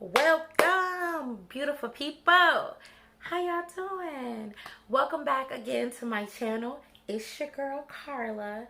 Welcome, beautiful people. How y'all doing? Welcome back again to my channel. It's your girl Carla,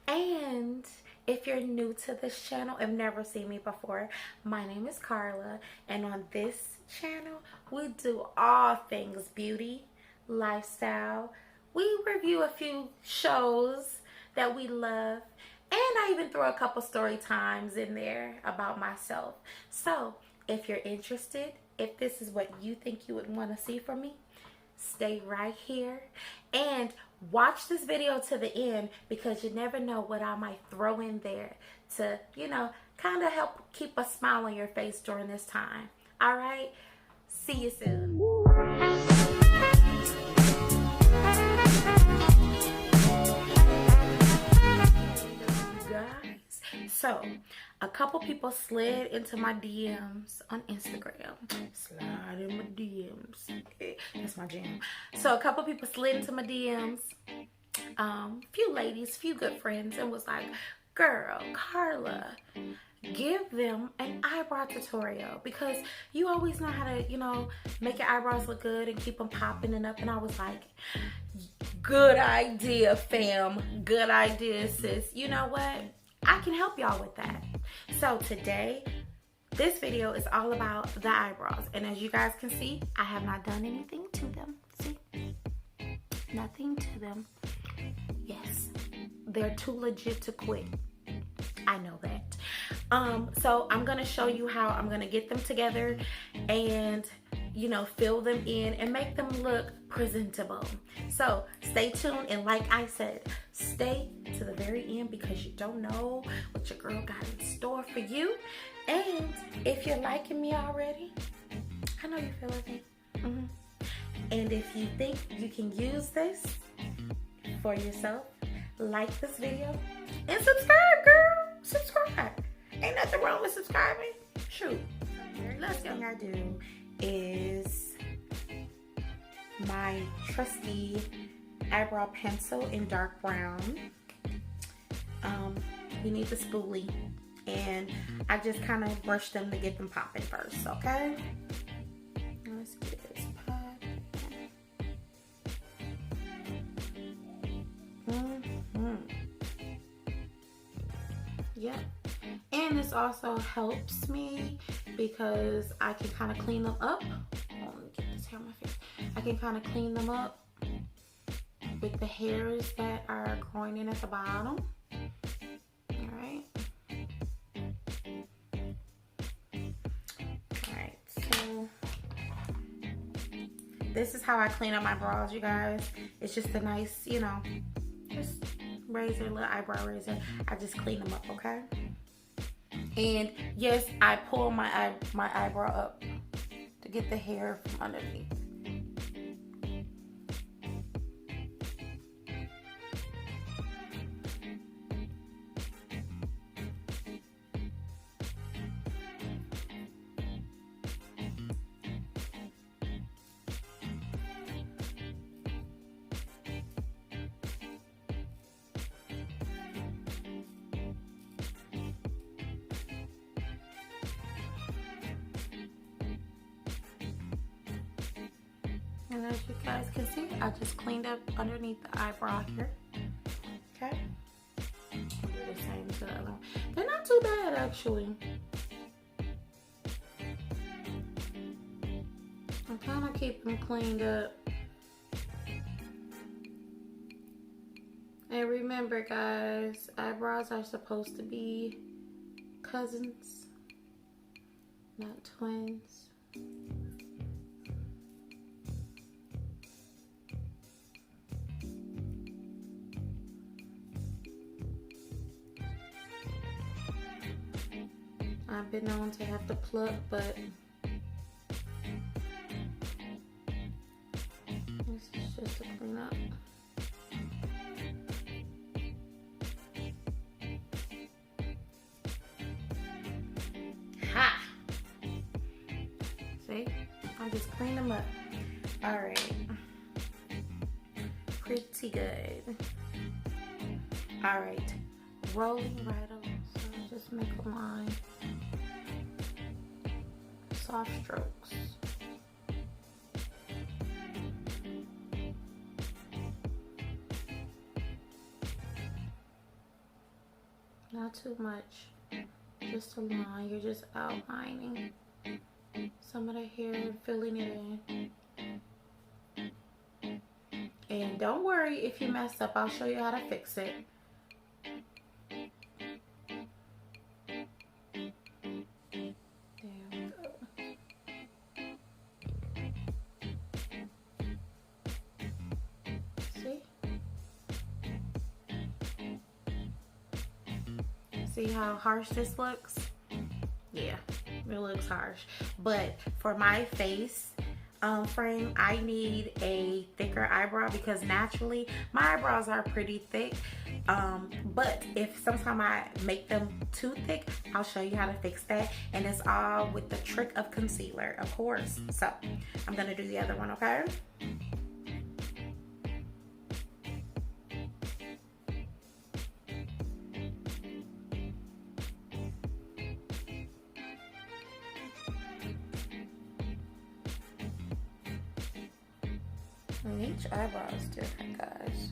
and if you're new to this channel and never seen me before, my name is Carla, and on this channel we do all things beauty, lifestyle. We review a few shows that we love, and I even throw a couple story times in there about myself. So if you're interested, if this is what you think you would want to see from me, stay right here and watch this video to the end, because you never know what I might throw in there to, kind of help keep a smile on your face during this time. All right? See you soon. So, a couple people slid into my DMs on Instagram. Slide in my DMs. That's my jam. So, a couple people slid into my DMs. Few ladies, few good friends, and was like, girl, Carla, give them an eyebrow tutorial, because you always know how to, make your eyebrows look good and keep them popping and up. And I was like, good idea, fam. Good idea, sis. You know what? I can help y'all with that. So today, this video is all about the eyebrows. And as you guys can see, I have not done anything to them. See? Nothing to them. Yes, they're too legit to quit. I know that. So I'm going to show you how I'm going to get them together and, fill them in and make them look presentable. So stay tuned, and like I said, stay to the very end, because you don't know what your girl got in store for you. And if you're liking me already, I know you feel like me. And if you think you can use this for yourself, like this video and subscribe, girl. Subscribe. Ain't nothing wrong with subscribing. Shoot. Last thing I do is my trusty eyebrow pencil in dark brown. You need the spoolie, and I just kind of brush them to get them popping first, okay? Let's get this popping. Yep. And this also helps me because I can kind of clean them up. Oh, let me get this hair on my face. I can kind of clean them up with the hairs that are growing in at the bottom. Alright. Alright, so this is how I clean up my brows, you guys. It's just a nice, just razor, little eyebrow razor. I just clean them up, okay? And yes, I pull my eyebrow up to get the hair from underneath. And as you guys can see, I just cleaned up underneath the eyebrow here. Okay. I'll do the same to the other one. They're not too bad, actually. I'm trying to keep them cleaned up. And remember, guys, eyebrows are supposed to be cousins, not twins. I've been known to have to pluck, but this is just to clean up. Ha! See? I just cleaned them up. Alright. Pretty good. Alright. Rolling right along. So just make a line. soft strokes. Not too much, just a line. You're just outlining some of the hair and filling it in. And don't worry if you mess up, I'll show you how to fix it. See how harsh this looks? Yeah, it looks harsh. But for my face frame, I need a thicker eyebrow because naturally my eyebrows are pretty thick. But if sometime I make them too thick, I'll show you how to fix that. And it's all with the trick of concealer, of course. So I'm gonna do the other one, okay? And each eyebrow is different, guys.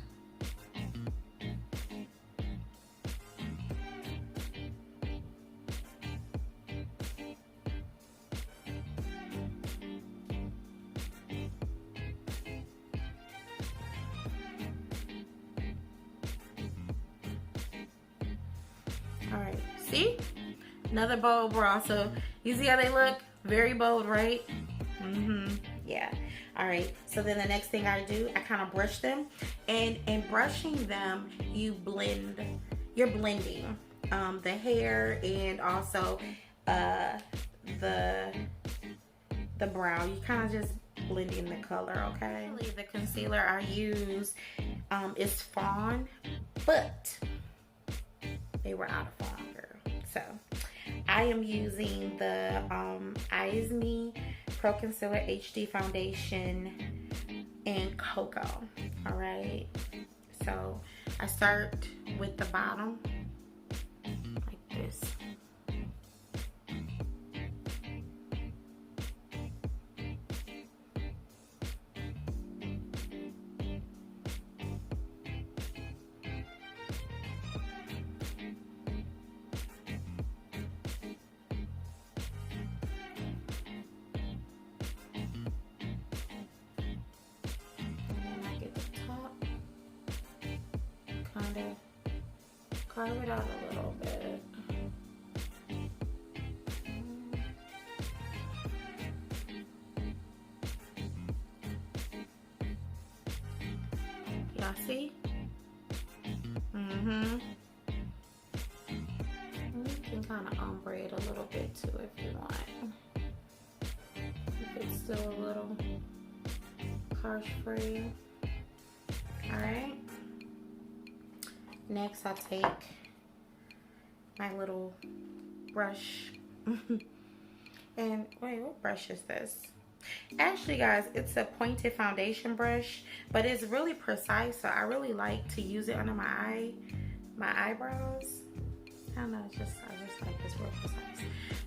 All right, see? Another bold brow. So you see how they look? Very bold, right? Yeah. All right, so then the next thing I do, I kind of brush them, and in brushing them, you're blending the hair and also the brow. You kind of just blend in the color, okay? The concealer I use is Fawn, but they were out of Fawn, girl. So I am using the Eyes Me Pro Concealer HD Foundation in Cocoa. All right, so I start with the bottom like this. Kind of carve it out a little bit. Y'all see? You can kind of ombre it a little bit too if you want. If it's still a little harsh for you. Alright. Next, I take my little brush. And wait, what brush is this? Actually, guys, it's a pointed foundation brush, but it's really precise, so I really like to use it under my eyebrows. I don't know, I just like this real precise.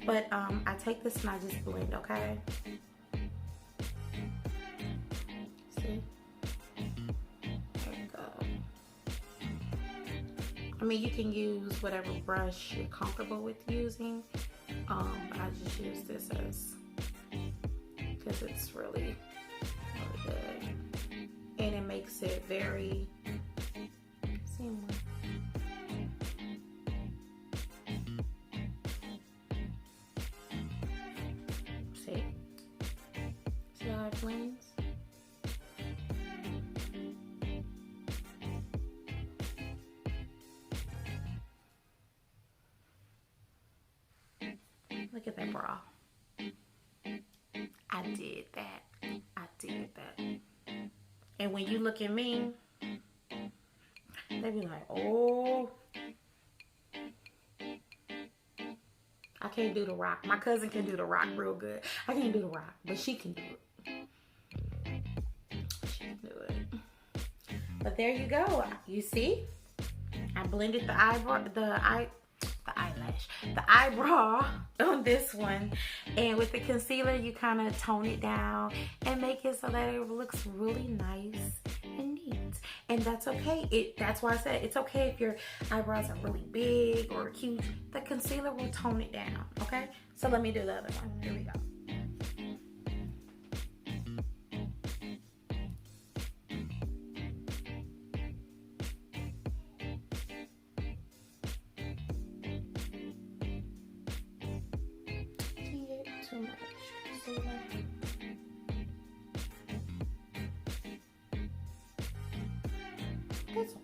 But I take this and I just blend, okay? See? I mean, you can use whatever brush you're comfortable with using. I just use this because it's really, really good. And it makes it very seamless. See? See how it blends? Look at that bra. I did that. I did that. And when you look at me, they be like, oh, I can't do the rock. My cousin can do the rock real good. I can't do the rock, but she can do it. She can do it. But there you go. You see? I blended the eyelash. the eyebrow on this one, and with the concealer you kind of tone it down and make it so that it looks really nice and neat. And that's okay. That's why I said it's okay if your eyebrows are really big or huge. The concealer will tone it down. Okay, so let me do the other one. Here we go. Too much. See that? That's okay.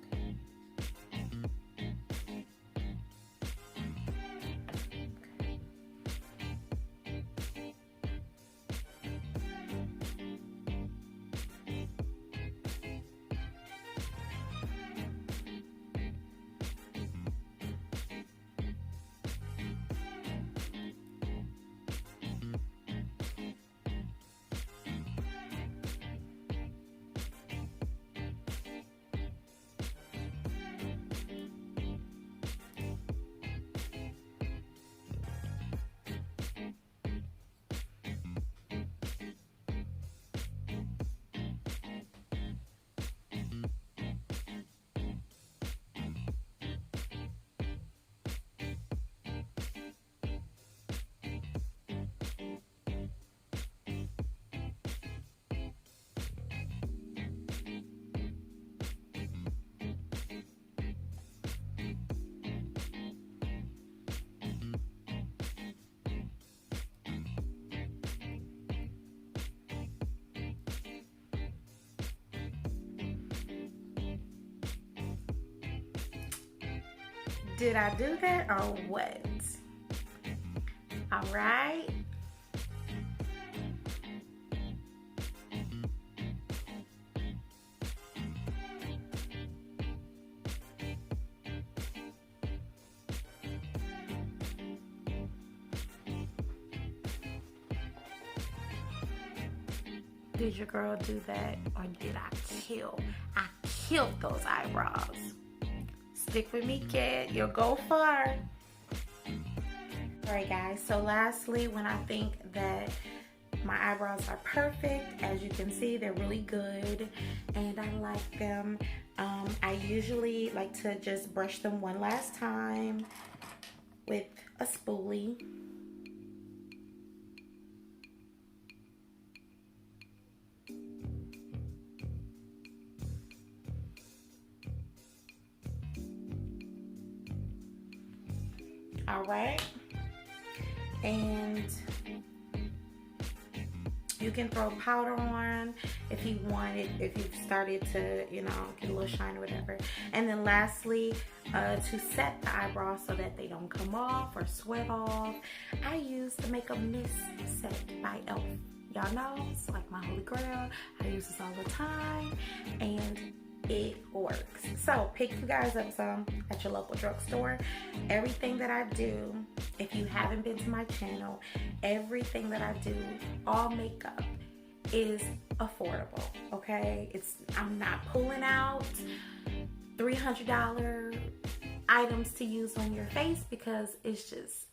Did I do that or what? All right. Did your girl do that or did I kill? I killed those eyebrows. Stick with me, kid. You'll go far. Alright guys, so lastly, when I think that my eyebrows are perfect, as you can see, they're really good and I like them. I usually like to just brush them one last time with a spoolie. All right, and you can throw powder on if you want it, if you've started to, you know, get a little shine or whatever. And then lastly, to set the eyebrows so that they don't come off or sweat off, I use the Makeup Mist set by e.l.f. Y'all know, it's like my holy grail. I use this all the time and it works. So pick you guys up some at your local drugstore. Everything that I do, if you haven't been to my channel, everything that I do, all makeup, is affordable, okay? I'm not pulling out $300 items to use on your face because it's just,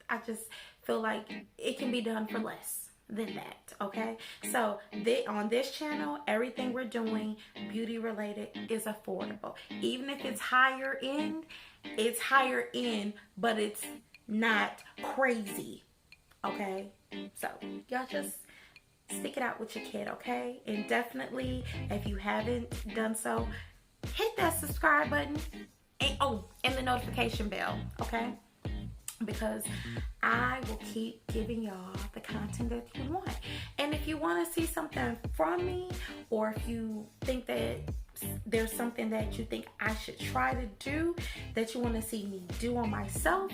I just feel like it can be done for less than that, okay? So on this channel, everything we're doing beauty related is affordable. Even if it's higher end, it's higher end, but it's not crazy, okay? So y'all just stick it out with your kid, okay? And definitely, if you haven't done so, hit that subscribe button and the notification bell, okay? Because I will keep giving y'all the content that you want. And if you want to see something from me, or if you think that there's something that you think I should try to do, that you want to see me do on myself,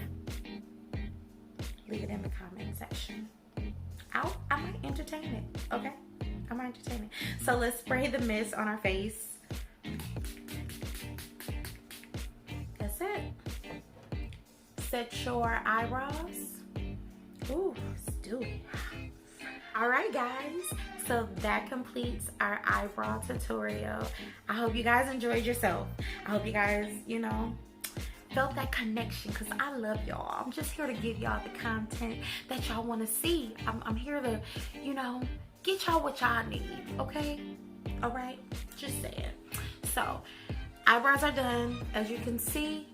leave it in the comment section. I might entertain it, okay? I might entertain it. So let's spray the mist on our face. That's it. Set your eyebrows. Ooh, let's do it. All right, guys. So that completes our eyebrow tutorial. I hope you guys enjoyed yourself. I hope you guys, you know, felt that connection, because I love y'all. I'm just here to give y'all the content that y'all want to see. I'm here to, you know, get y'all what y'all need, okay? All right, just saying. So eyebrows are done. As you can see,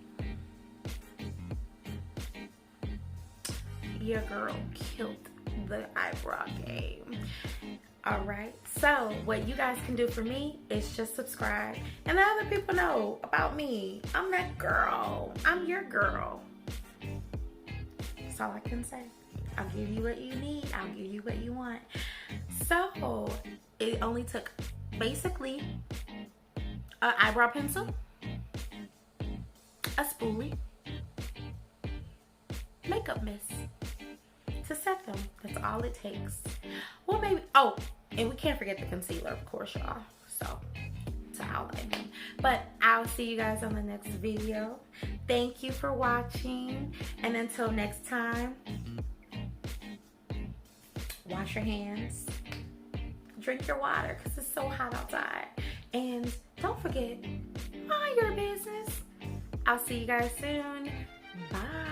your girl killed the eyebrow game. All right, so what you guys can do for me is just subscribe and let other people know about me. I'm that girl. I'm your girl. That's all I can say. I'll give you what you need. I'll give you what you want. So it only took basically an eyebrow pencil, a spoolie, makeup mist to set them. That's all it takes. Well, maybe, oh, and we can't forget the concealer, of course, y'all. So to highlight them. But I'll see you guys on the next video. Thank you for watching, and until next time, wash your hands, drink your water because it's so hot outside, and don't forget, mind your business. I'll see you guys soon. Bye.